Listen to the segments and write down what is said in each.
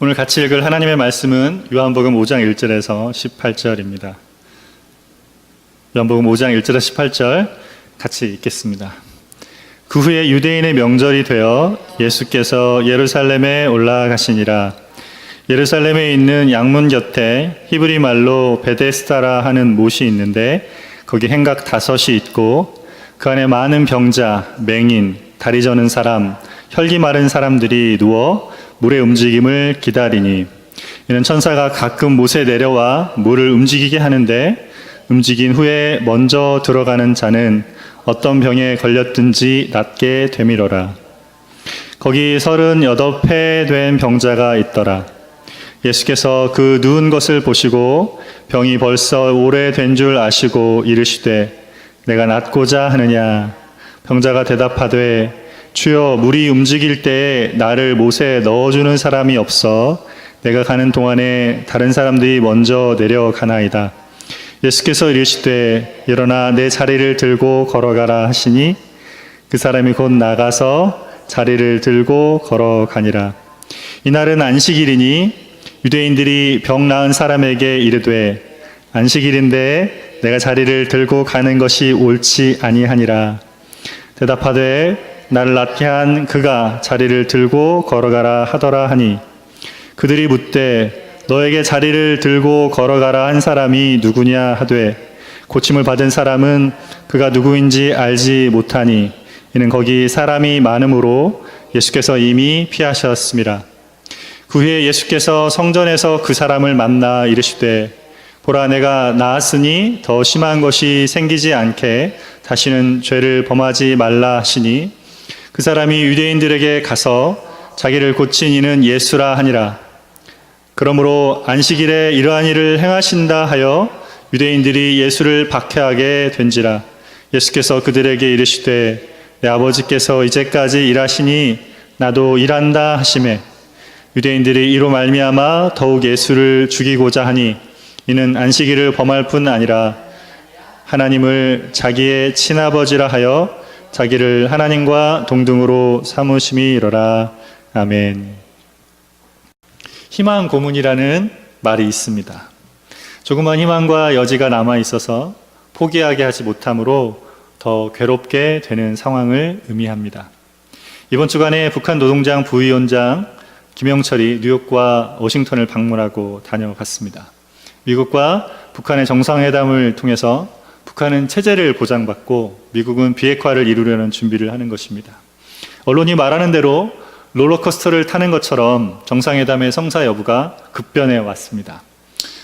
오늘 같이 읽을 하나님의 말씀은 요한복음 5장 1절에서 18절입니다. 요한복음 5장 1절에서 18절 같이 읽겠습니다. 그 후에 유대인의 명절이 되어 예수께서 예루살렘에 올라가시니라. 예루살렘에 있는 양문 곁에 히브리 말로 베데스다라 하는 못이 있는데 거기 행각 5이 있고 그 안에 많은 병자, 맹인, 다리 저는 사람, 혈기 마른 사람들이 누워 물의 움직임을 기다리니 이는 천사가 가끔 못에 내려와 물을 움직이게 하는데 움직인 후에 먼저 들어가는 자는 어떤 병에 걸렸든지 낫게 되미러라. 거기 38회 된 병자가 있더라. 예수께서 그 누운 것을 보시고 병이 벌써 오래된 줄 아시고 이르시되 내가 낫고자 하느냐. 병자가 대답하되 주여, 물이 움직일 때에 나를 못에 넣어주는 사람이 없어 내가 가는 동안에 다른 사람들이 먼저 내려가나이다. 예수께서 이르시되 일어나 내 자리를 들고 걸어가라 하시니 그 사람이 곧 나가서 자리를 들고 걸어가니라. 이날은 안식일이니 유대인들이 병 나은 사람에게 이르되 안식일인데 내가 자리를 들고 가는 것이 옳지 아니하니라. 대답하되 나를 낫게 한 그가 자리를 들고 걸어가라 하더라 하니 그들이 묻되 너에게 자리를 들고 걸어가라 한 사람이 누구냐 하되 고침을 받은 사람은 그가 누구인지 알지 못하니 이는 거기 사람이 많음으로 예수께서 이미 피하셨습니다. 그 후에 예수께서 성전에서 그 사람을 만나 이르시되 보라, 내가 나았으니 더 심한 것이 생기지 않게 다시는 죄를 범하지 말라 하시니 그 사람이 유대인들에게 가서 자기를 고친 이는 예수라 하니라. 그러므로 안식일에 이러한 일을 행하신다 하여 유대인들이 예수를 박해하게 된지라. 예수께서 그들에게 이르시되 내 아버지께서 이제까지 일하시니 나도 일한다 하시매 유대인들이 이로 말미암아 더욱 예수를 죽이고자 하니 이는 안식일을 범할 뿐 아니라 하나님을 자기의 친아버지라 하여 자기를 하나님과 동등으로 삼으심이로라. 아멘. 희망 고문이라는 말이 있습니다. 조그만 희망과 여지가 남아 있어서 포기하게 하지 못함으로 더 괴롭게 되는 상황을 의미합니다. 이번 주간에 북한 노동당 부위원장 김영철이 뉴욕과 워싱턴을 방문하고 다녀갔습니다. 미국과 북한의 정상회담을 통해서 북한은 체제를 보장받고 미국은 비핵화를 이루려는 준비를 하는 것입니다. 언론이 말하는 대로 롤러코스터를 타는 것처럼 정상회담의 성사 여부가 급변해 왔습니다.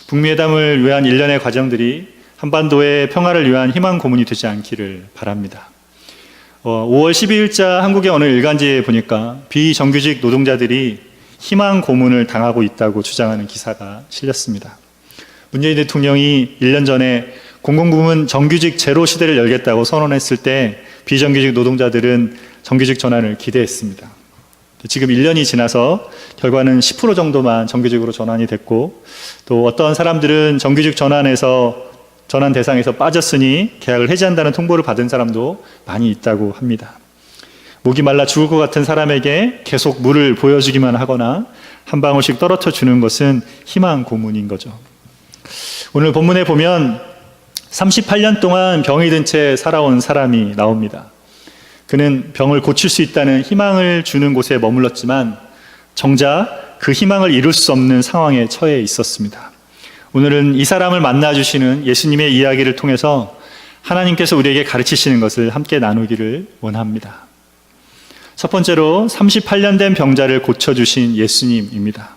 북미회담을 위한 일련의 과정들이 한반도의 평화를 위한 희망 고문이 되지 않기를 바랍니다. 5월 12일자 한국의 어느 일간지에 보니까 비정규직 노동자들이 희망 고문을 당하고 있다고 주장하는 기사가 실렸습니다. 문재인 대통령이 1년 전에 공공부문 정규직 제로 시대를 열겠다고 선언했을 때 비정규직 노동자들은 정규직 전환을 기대했습니다. 지금 1년이 지나서 결과는 10% 정도만 정규직으로 전환이 됐고 또 어떤 사람들은 정규직 전환 대상에서 빠졌으니 계약을 해지한다는 통보를 받은 사람도 많이 있다고 합니다. 목이 말라 죽을 것 같은 사람에게 계속 물을 보여주기만 하거나 한 방울씩 떨어져 주는 것은 희망 고문인 거죠. 오늘 본문에 보면 38년 동안 병이 든 채 살아온 사람이 나옵니다. 그는 병을 고칠 수 있다는 희망을 주는 곳에 머물렀지만 정작 그 희망을 이룰 수 없는 상황에 처해 있었습니다. 오늘은 이 사람을 만나주시는 예수님의 이야기를 통해서 하나님께서 우리에게 가르치시는 것을 함께 나누기를 원합니다. 첫 번째로 38년 된 병자를 고쳐주신 예수님입니다.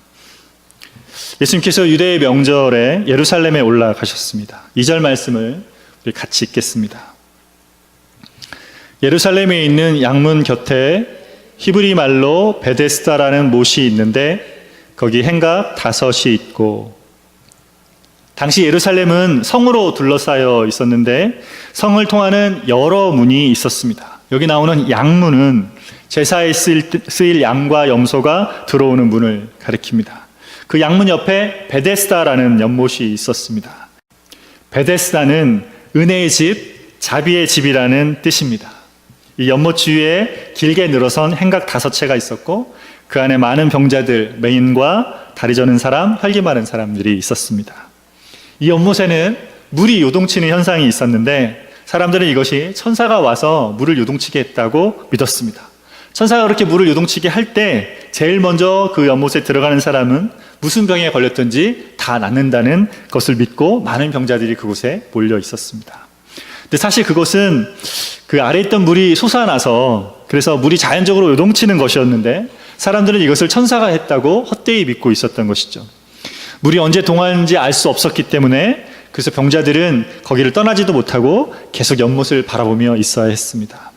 예수님께서 유대의 명절에 예루살렘에 올라가셨습니다. 2절 말씀을 우리 같이 읽겠습니다. 예루살렘에 있는 양문 곁에 히브리 말로 베데스다라는 못이 있는데 거기 행각 5이 있고 당시 예루살렘은 성으로 둘러싸여 있었는데 성을 통하는 여러 문이 있었습니다. 여기 나오는 양문은 제사에 쓰일 양과 염소가 들어오는 문을 가리킵니다. 그 양문 옆에 베데스다라는 연못이 있었습니다. 베데스다는 은혜의 집, 자비의 집이라는 뜻입니다. 이 연못 주위에 길게 늘어선 행각 5채가 있었고 그 안에 많은 병자들, 맹인과 다리 저는 사람, 혈기 마른 사람들이 있었습니다. 이 연못에는 물이 요동치는 현상이 있었는데 사람들은 이것이 천사가 와서 물을 요동치게 했다고 믿었습니다. 천사가 그렇게 물을 요동치게 할 때 제일 먼저 그 연못에 들어가는 사람은 무슨 병에 걸렸든지 다 낫는다는 것을 믿고 많은 병자들이 그곳에 몰려 있었습니다. 근데 사실 그것은 그 아래에 있던 물이 솟아나서 그래서 물이 자연적으로 요동치는 것이었는데 사람들은 이것을 천사가 했다고 헛되이 믿고 있었던 것이죠. 물이 언제 동하는지 알 수 없었기 때문에 그래서 병자들은 거기를 떠나지도 못하고 계속 연못을 바라보며 있어야 했습니다.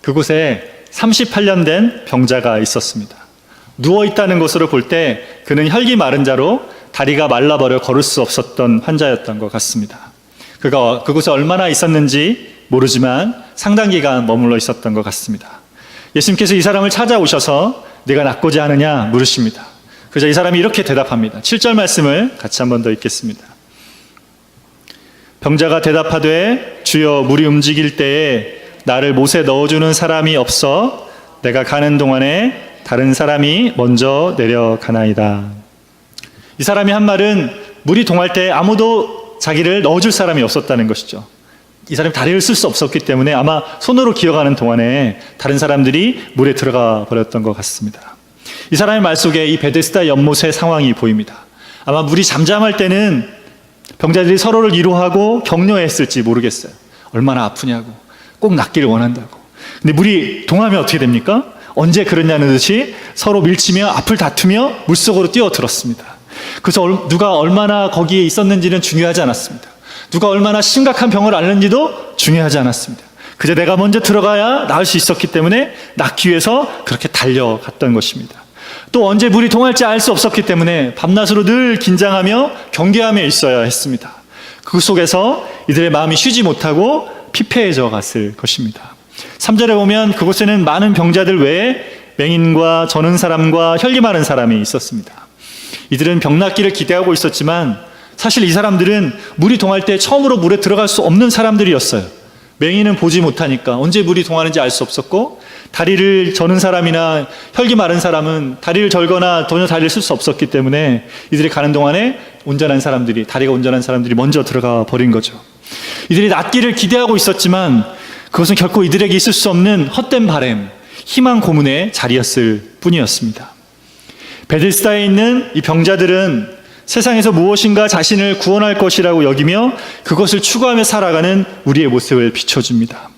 그곳에 38년 된 병자가 있었습니다. 누워있다는 것으로 볼 때 그는 혈기 마른 자로 다리가 말라버려 걸을 수 없었던 환자였던 것 같습니다. 그가 그곳에 얼마나 있었는지 모르지만 상당 기간 머물러 있었던 것 같습니다. 예수님께서 이 사람을 찾아오셔서 네가 낫고자 하느냐 물으십니다. 그래서 이 사람이 이렇게 대답합니다. 7절 말씀을 같이 한 번 더 읽겠습니다. 병자가 대답하되 주여 물이 움직일 때에 나를 못에 넣어주는 사람이 없어 내가 가는 동안에 다른 사람이 먼저 내려가나이다. 이 사람이 한 말은 물이 동할 때 아무도 자기를 넣어줄 사람이 없었다는 것이죠. 이 사람이 다리를 쓸 수 없었기 때문에 아마 손으로 기어가는 동안에 다른 사람들이 물에 들어가 버렸던 것 같습니다. 이 사람의 말 속에 이 베데스다 연못의 상황이 보입니다. 아마 물이 잠잠할 때는 병자들이 서로를 위로하고 격려했을지 모르겠어요. 얼마나 아프냐고, 꼭 낫기를 원한다고. 근데 물이 동하면 어떻게 됩니까? 언제 그랬냐는 듯이 서로 밀치며 앞을 다투며 물속으로 뛰어들었습니다. 그래서 누가 얼마나 거기에 있었는지는 중요하지 않았습니다. 누가 얼마나 심각한 병을 앓는지도 중요하지 않았습니다. 그저 내가 먼저 들어가야 나을 수 있었기 때문에 낫기 위해서 그렇게 달려갔던 것입니다. 또 언제 물이 동할지 알 수 없었기 때문에 밤낮으로 늘 긴장하며 경계하며 있어야 했습니다. 그 속에서 이들의 마음이 쉬지 못하고 피폐해져 갔을 것입니다. 3절에 보면 그곳에는 많은 병자들 외에 맹인과 저는 사람과 혈기 마른 사람이 있었습니다. 이들은 병 낫기를 기대하고 있었지만 사실 이 사람들은 물이 동할 때 처음으로 물에 들어갈 수 없는 사람들이었어요. 맹인은 보지 못하니까 언제 물이 동하는지 알 수 없었고, 다리를 저는 사람이나 혈기 마른 사람은 다리를 절거나 전혀 다리를 쓸 수 없었기 때문에 이들이 가는 동안에 다리가 온전한 사람들이 먼저 들어가 버린 거죠. 이들이 낫기를 기대하고 있었지만 그것은 결코 이들에게 있을 수 없는 헛된 바람, 희망 고문의 자리였을 뿐이었습니다. 베데스다에 있는 이 병자들은 세상에서 무엇인가 자신을 구원할 것이라고 여기며 그것을 추구하며 살아가는 우리의 모습을 비춰줍니다.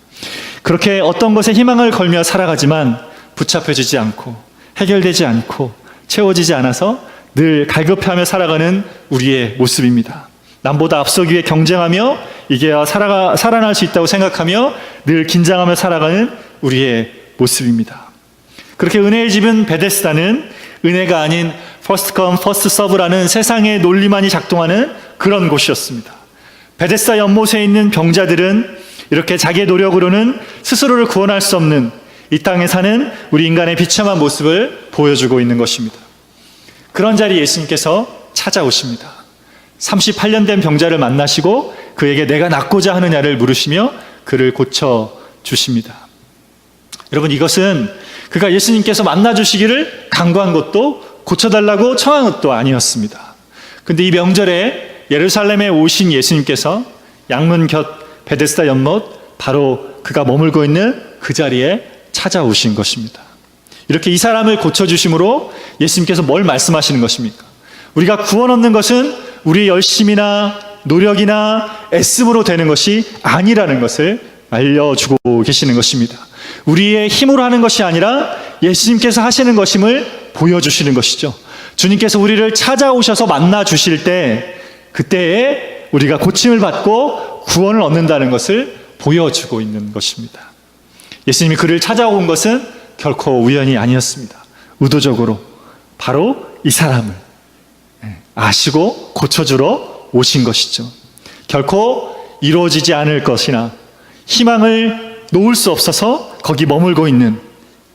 그렇게 어떤 것에 희망을 걸며 살아가지만 붙잡혀지지 않고 해결되지 않고 채워지지 않아서 늘 갈급해하며 살아가는 우리의 모습입니다. 남보다 앞서기 위해 경쟁하며 이게야 살아날 수 있다고 생각하며 늘 긴장하며 살아가는 우리의 모습입니다. 그렇게 은혜의 집은 베데스다는 은혜가 아닌 First come, first serve라는 세상의 논리만이 작동하는 그런 곳이었습니다. 베데스다 연못에 있는 병자들은 이렇게 자기의 노력으로는 스스로를 구원할 수 없는 이 땅에 사는 우리 인간의 비참한 모습을 보여주고 있는 것입니다. 그런 자리에 예수님께서 찾아오십니다. 38년 된 병자를 만나시고 그에게 내가 낫고자 하느냐를 물으시며 그를 고쳐주십니다. 여러분, 이것은 그가 예수님께서 만나주시기를 간구한 것도 고쳐달라고 청한 것도 아니었습니다. 근데 이 명절에 예루살렘에 오신 예수님께서 양문 곁 베데스다 연못, 바로 그가 머물고 있는 그 자리에 찾아오신 것입니다. 이렇게 이 사람을 고쳐주심으로 예수님께서 뭘 말씀하시는 것입니까? 우리가 구원 얻는 것은 우리의 열심이나 노력이나 애씀으로 되는 것이 아니라는 것을 알려주고 계시는 것입니다. 우리의 힘으로 하는 것이 아니라 예수님께서 하시는 것임을 보여주시는 것이죠. 주님께서 우리를 찾아오셔서 만나주실 때 그때에 우리가 고침을 받고 구원을 얻는다는 것을 보여주고 있는 것입니다. 예수님이 그를 찾아온 것은 결코 우연이 아니었습니다. 의도적으로 바로 이 사람을 아시고 고쳐주러 오신 것이죠. 결코 이루어지지 않을 것이나 희망을 놓을 수 없어서 거기 머물고 있는,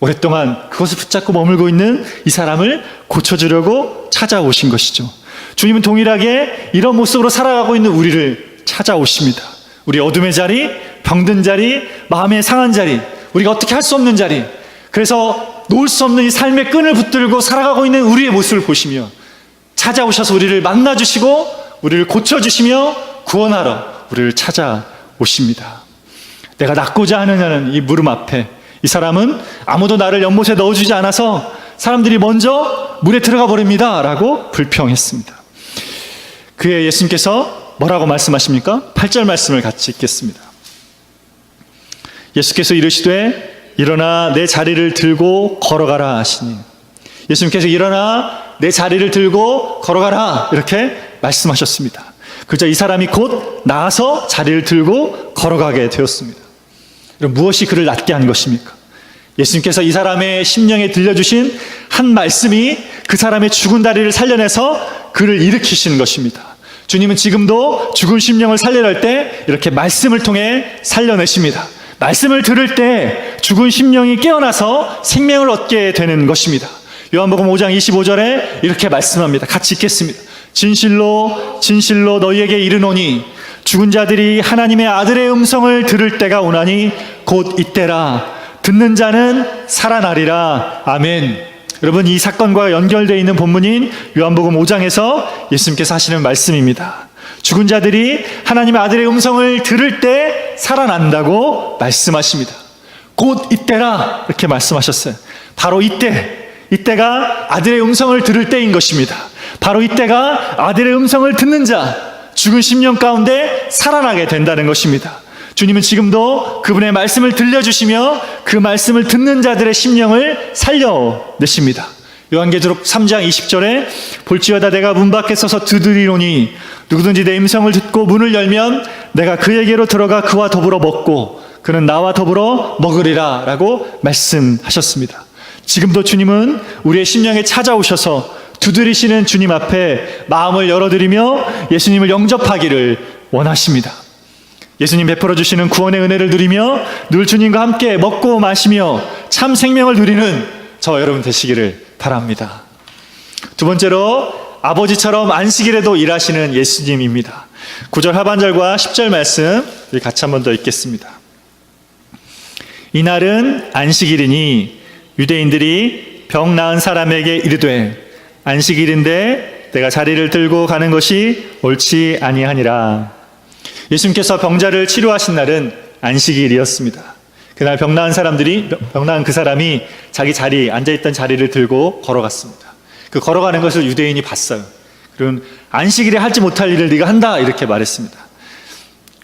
오랫동안 그것을 붙잡고 머물고 있는 이 사람을 고쳐주려고 찾아오신 것이죠. 주님은 동일하게 이런 모습으로 살아가고 있는 우리를 찾아오십니다. 우리 어둠의 자리, 병든 자리, 마음의 상한 자리, 우리가 어떻게 할 수 없는 자리, 그래서 놓을 수 없는 이 삶의 끈을 붙들고 살아가고 있는 우리의 모습을 보시며 찾아오셔서 우리를 만나주시고 우리를 고쳐주시며 구원하러 우리를 찾아오십니다. 내가 낫고자 하느냐는 이 물음 앞에 이 사람은 아무도 나를 연못에 넣어주지 않아서 사람들이 먼저 물에 들어가 버립니다 라고 불평했습니다. 그에 예수님께서 뭐라고 말씀하십니까? 8절 말씀을 같이 읽겠습니다. 예수께서 이르시되 일어나 내 자리를 들고 걸어가라 하시니, 예수님께서 일어나 내 자리를 들고 걸어가라 이렇게 말씀하셨습니다. 그저 이 사람이 곧 나아서 자리를 들고 걸어가게 되었습니다. 그럼 무엇이 그를 낫게 한 것입니까? 예수님께서 이 사람의 심령에 들려주신 한 말씀이 그 사람의 죽은 다리를 살려내서 그를 일으키시는 것입니다. 주님은 지금도 죽은 심령을 살려낼 때 이렇게 말씀을 통해 살려내십니다. 말씀을 들을 때 죽은 심령이 깨어나서 생명을 얻게 되는 것입니다. 요한복음 5장 25절에 이렇게 말씀합니다. 같이 읽겠습니다. 진실로 진실로 너희에게 이르노니 죽은 자들이 하나님의 아들의 음성을 들을 때가 오나니 곧 이때라. 듣는 자는 살아나리라. 아멘. 여러분, 이 사건과 연결되어 있는 본문인 요한복음 5장에서 예수님께서 하시는 말씀입니다. 죽은 자들이 하나님의 아들의 음성을 들을 때 살아난다고 말씀하십니다. 곧 이때라 이렇게 말씀하셨어요. 바로 이때가 아들의 음성을 들을 때인 것입니다. 바로 이때가 아들의 음성을 듣는 자, 죽은 심령 가운데 살아나게 된다는 것입니다. 주님은 지금도 그분의 말씀을 들려주시며 그 말씀을 듣는 자들의 심령을 살려내십니다. 요한계시록 3장 20절에 볼지어다 내가 문 밖에 서서 두드리노니 누구든지 내 음성을 듣고 문을 열면 내가 그에게로 들어가 그와 더불어 먹고 그는 나와 더불어 먹으리라 라고 말씀하셨습니다. 지금도 주님은 우리의 심령에 찾아오셔서 두드리시는 주님 앞에 마음을 열어드리며 예수님을 영접하기를 원하십니다. 예수님 베풀어 주시는 구원의 은혜를 누리며 늘 주님과 함께 먹고 마시며 참 생명을 누리는 저와 여러분 되시기를 바랍니다. 두 번째로 아버지처럼 안식일에도 일하시는 예수님입니다. 9절 하반절과 10절 말씀 같이 한 번 더 읽겠습니다. 이날은 안식일이니 유대인들이 병 나은 사람에게 이르되 안식일인데 내가 자리를 들고 가는 것이 옳지 아니하니라. 예수님께서 병자를 치료하신 날은 안식일이었습니다. 그날 병 나은 그 사람이 자기 자리, 앉아있던 자리를 들고 걸어갔습니다. 그 걸어가는 것을 유대인이 봤어요. 그럼 안식일에 하지 못할 일을 네가 한다 이렇게 말했습니다.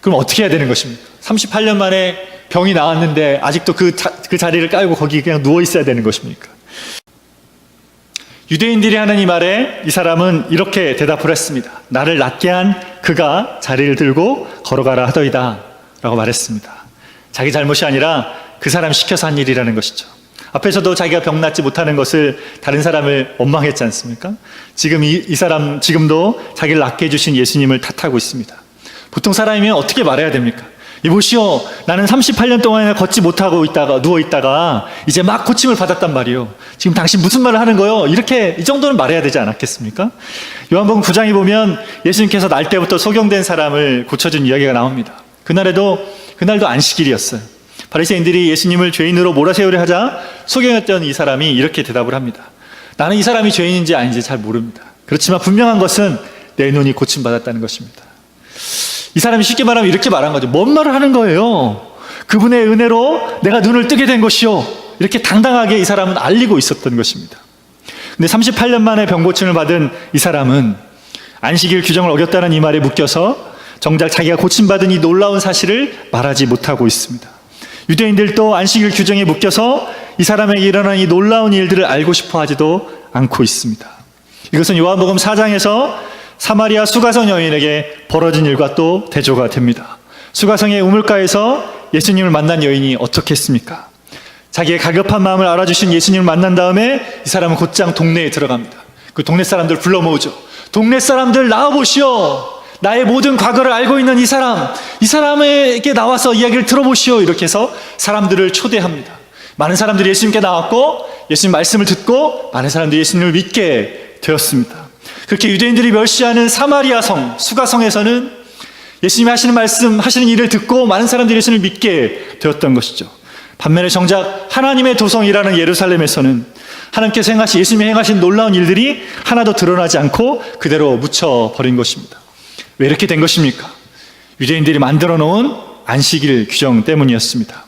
그럼 어떻게 해야 되는 것입니까? 38년 만에 병이 나았는데 아직도 그 자리를 깔고 거기 그냥 누워 있어야 되는 것입니까? 유대인들이 하는 이 말에 이 사람은 이렇게 대답을 했습니다. 나를 낫게 한 그가 자리를 들고 걸어가라 하더이다 라고 말했습니다. 자기 잘못이 아니라 그 사람 시켜서 한 일이라는 것이죠. 앞에서도 자기가 병 낫지 못하는 것을 다른 사람을 원망했지 않습니까? 지금 이 사람 지금도 자기를 낫게 해주신 예수님을 탓하고 있습니다. 보통 사람이면 어떻게 말해야 됩니까? 이보시오, 나는 38년 동안이나 걷지 못하고 누워있다가 이제 막 고침을 받았단 말이요. 지금 당신 무슨 말을 하는 거요? 이렇게 이 정도는 말해야 되지 않았겠습니까? 요한복음 9장에 보면 예수님께서 날 때부터 소경된 사람을 고쳐준 이야기가 나옵니다. 그날도 안식일이었어요. 바리새인들이 예수님을 죄인으로 몰아세우려 하자 소경했던 이 사람이 이렇게 대답을 합니다. 나는 이 사람이 죄인인지 아닌지 잘 모릅니다. 그렇지만 분명한 것은 내 눈이 고침받았다는 것입니다. 이 사람이 쉽게 말하면 이렇게 말한 거죠. 뭔 말을 하는 거예요? 그분의 은혜로 내가 눈을 뜨게 된 것이요. 이렇게 당당하게 이 사람은 알리고 있었던 것입니다. 근데 38년 만에 병고침을 받은 이 사람은 안식일 규정을 어겼다는 이 말에 묶여서 정작 자기가 고침받은 이 놀라운 사실을 말하지 못하고 있습니다. 유대인들도 안식일 규정에 묶여서 이 사람에게 일어난 이 놀라운 일들을 알고 싶어 하지도 않고 있습니다. 이것은 요한복음 4장에서 사마리아 수가성 여인에게 벌어진 일과 또 대조가 됩니다. 수가성의 우물가에서 예수님을 만난 여인이 어떻게 했습니까? 자기의 가급한 마음을 알아주신 예수님을 만난 다음에 이 사람은 곧장 동네에 들어갑니다. 그 동네 사람들 불러 모으죠. 동네 사람들 나와보시오. 나의 모든 과거를 알고 있는 이 사람에게 나와서 이야기를 들어보시오. 이렇게 해서 사람들을 초대합니다. 많은 사람들이 예수님께 나왔고 예수님 말씀을 듣고 많은 사람들이 예수님을 믿게 되었습니다. 그렇게 유대인들이 멸시하는 사마리아 성, 수가성에서는 예수님이 하시는 말씀, 하시는 일을 듣고 많은 사람들이 예수님을 믿게 되었던 것이죠. 반면에 정작 하나님의 도성이라는 예루살렘에서는 하나님께서 행하신, 예수님이 행하신 놀라운 일들이 하나도 드러나지 않고 그대로 묻혀버린 것입니다. 왜 이렇게 된 것입니까? 유대인들이 만들어 놓은 안식일 규정 때문이었습니다.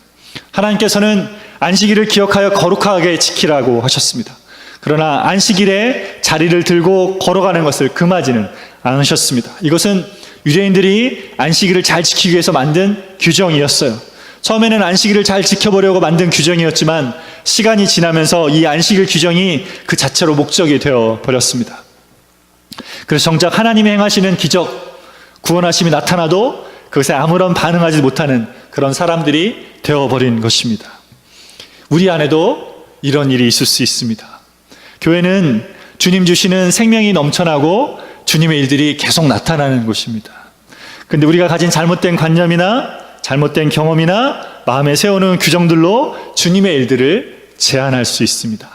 하나님께서는 안식일을 기억하여 거룩하게 지키라고 하셨습니다. 그러나 안식일에 자리를 들고 걸어가는 것을 금하지는 않으셨습니다. 이것은 유대인들이 안식일을 잘 지키기 위해서 만든 규정이었어요. 처음에는 안식일을 잘 지켜보려고 만든 규정이었지만 시간이 지나면서 이 안식일 규정이 그 자체로 목적이 되어 버렸습니다. 그래서 정작 하나님이 행하시는 기적, 구원하심이 나타나도 그것에 아무런 반응하지 못하는 그런 사람들이 되어버린 것입니다. 우리 안에도 이런 일이 있을 수 있습니다. 교회는 주님 주시는 생명이 넘쳐나고 주님의 일들이 계속 나타나는 곳입니다. 그런데 우리가 가진 잘못된 관념이나 잘못된 경험이나 마음에 세우는 규정들로 주님의 일들을 제한할 수 있습니다.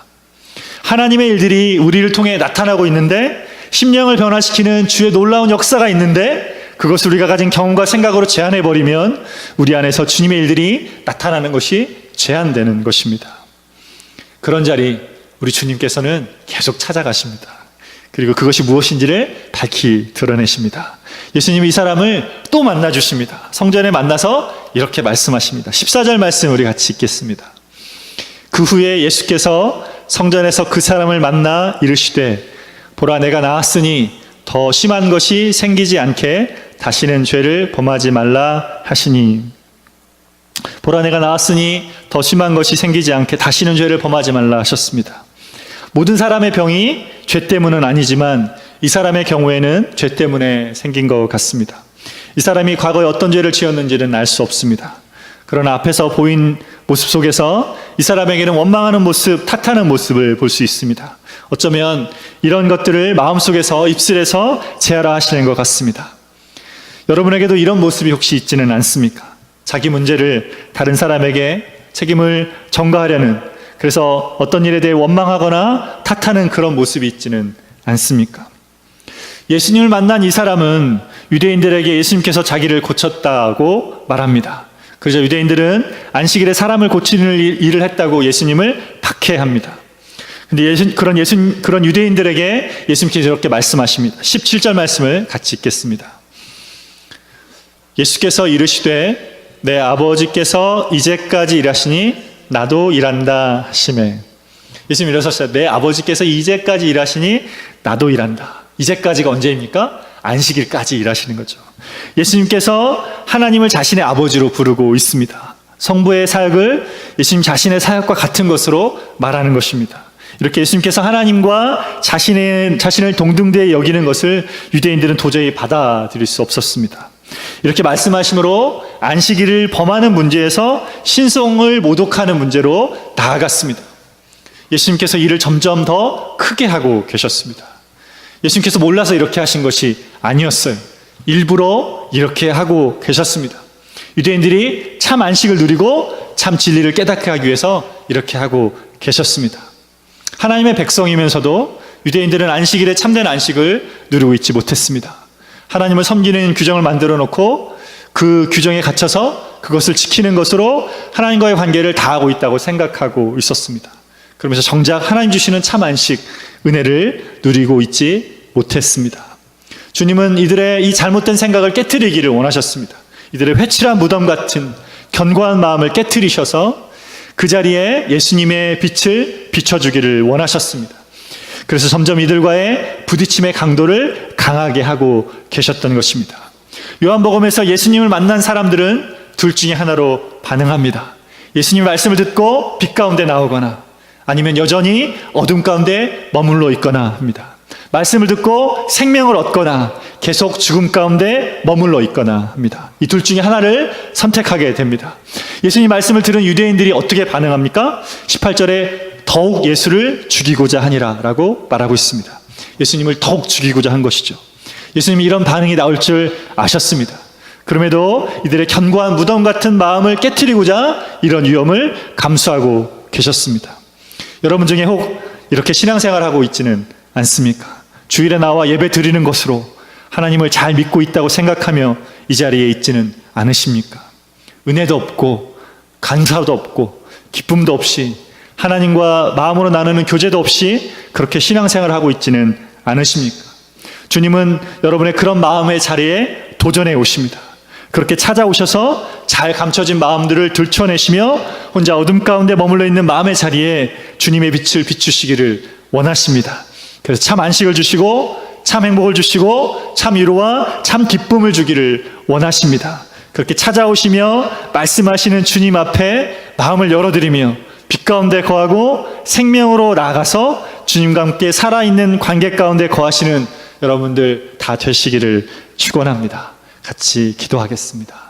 하나님의 일들이 우리를 통해 나타나고 있는데, 심령을 변화시키는 주의 놀라운 역사가 있는데 그것을 우리가 가진 경험과 생각으로 제한해버리면 우리 안에서 주님의 일들이 나타나는 것이 제한되는 것입니다. 그런 자리 우리 주님께서는 계속 찾아가십니다. 그리고 그것이 무엇인지를 밝히 드러내십니다. 예수님이 이 사람을 또 만나주십니다. 성전에 만나서 이렇게 말씀하십니다. 14절 말씀 우리 같이 읽겠습니다. 그 후에 예수께서 성전에서 그 사람을 만나 이르시되 보라, 내가 나았으니 더 심한 것이 생기지 않게 다시는 죄를 범하지 말라 하시니. 보라, 내가 나았으니 더 심한 것이 생기지 않게 다시는 죄를 범하지 말라 하셨습니다. 모든 사람의 병이 죄 때문은 아니지만 이 사람의 경우에는 죄 때문에 생긴 것 같습니다. 이 사람이 과거에 어떤 죄를 지었는지는 알 수 없습니다. 그러나 앞에서 보인 모습 속에서 이 사람에게는 원망하는 모습, 탓하는 모습을 볼 수 있습니다. 어쩌면 이런 것들을 마음속에서, 입술에서 제하라 하시는 것 같습니다. 여러분에게도 이런 모습이 혹시 있지는 않습니까? 자기 문제를 다른 사람에게 책임을 전가하려는, 그래서 어떤 일에 대해 원망하거나 탓하는 그런 모습이 있지는 않습니까? 예수님을 만난 이 사람은 유대인들에게 예수님께서 자기를 고쳤다고 말합니다. 그래서 유대인들은 안식일에 사람을 고치는 일을 했다고 예수님을 박해합니다. 근데 그런 유대인들에게 예수님께서 이렇게 말씀하십니다. 17절 말씀을 같이 읽겠습니다. 예수께서 이르시되 내 아버지께서 이제까지 일하시니 나도 일한다 하시매. 예수님 이러셨어요. 내 아버지께서 이제까지 일하시니 나도 일한다. 이제까지가 언제입니까? 안식일까지 일하시는 거죠. 예수님께서 하나님을 자신의 아버지로 부르고 있습니다. 성부의 사역을 예수님 자신의 사역과 같은 것으로 말하는 것입니다. 이렇게 예수님께서 하나님과 자신을 동등되이 여기는 것을 유대인들은 도저히 받아들일 수 없었습니다. 이렇게 말씀하심으로 안식일을 범하는 문제에서 신성을 모독하는 문제로 나아갔습니다. 예수님께서 이를 점점 더 크게 하고 계셨습니다. 예수님께서 몰라서 이렇게 하신 것이 아니었어요. 일부러 이렇게 하고 계셨습니다. 유대인들이 참 안식을 누리고 참 진리를 깨닫게 하기 위해서 이렇게 하고 계셨습니다. 하나님의 백성이면서도 유대인들은 안식일에 참된 안식을 누리고 있지 못했습니다. 하나님을 섬기는 규정을 만들어 놓고 그 규정에 갇혀서 그것을 지키는 것으로 하나님과의 관계를 다하고 있다고 생각하고 있었습니다. 그러면서 정작 하나님 주시는 참 안식, 은혜를 누리고 있지 못했습니다. 주님은 이들의 이 잘못된 생각을 깨트리기를 원하셨습니다. 이들의 회칠한 무덤 같은 견고한 마음을 깨트리셔서 그 자리에 예수님의 빛을 비춰주기를 원하셨습니다. 그래서 점점 이들과의 부딪힘의 강도를 강하게 하고 계셨던 것입니다. 요한복음에서 예수님을 만난 사람들은 둘 중에 하나로 반응합니다. 예수님 말씀을 듣고 빛 가운데 나오거나 아니면 여전히 어둠 가운데 머물러 있거나 합니다. 말씀을 듣고 생명을 얻거나 계속 죽음 가운데 머물러 있거나 합니다. 이 둘 중에 하나를 선택하게 됩니다. 예수님 말씀을 들은 유대인들이 어떻게 반응합니까? 18절에 더욱 예수를 죽이고자 하니라 라고 말하고 있습니다. 예수님을 더욱 죽이고자 한 것이죠. 예수님이 이런 반응이 나올 줄 아셨습니다. 그럼에도 이들의 견고한 무덤 같은 마음을 깨트리고자 이런 위험을 감수하고 계셨습니다. 여러분 중에 혹 이렇게 신앙생활하고 있지는 않습니까? 주일에 나와 예배 드리는 것으로 하나님을 잘 믿고 있다고 생각하며 이 자리에 있지는 않으십니까? 은혜도 없고 감사도 없고 기쁨도 없이 하나님과 마음으로 나누는 교제도 없이 그렇게 신앙생활을 하고 있지는 않으십니까? 주님은 여러분의 그런 마음의 자리에 도전해 오십니다. 그렇게 찾아오셔서 잘 감춰진 마음들을 들춰내시며 혼자 어둠 가운데 머물러 있는 마음의 자리에 주님의 빛을 비추시기를 원하십니다. 그래서 참 안식을 주시고 참 행복을 주시고 참 위로와 참 기쁨을 주기를 원하십니다. 그렇게 찾아오시며 말씀하시는 주님 앞에 마음을 열어드리며 빛 가운데 거하고 생명으로 나아가서 주님과 함께 살아있는 관계 가운데 거하시는 여러분들 다 되시기를 축원합니다. 같이 기도하겠습니다.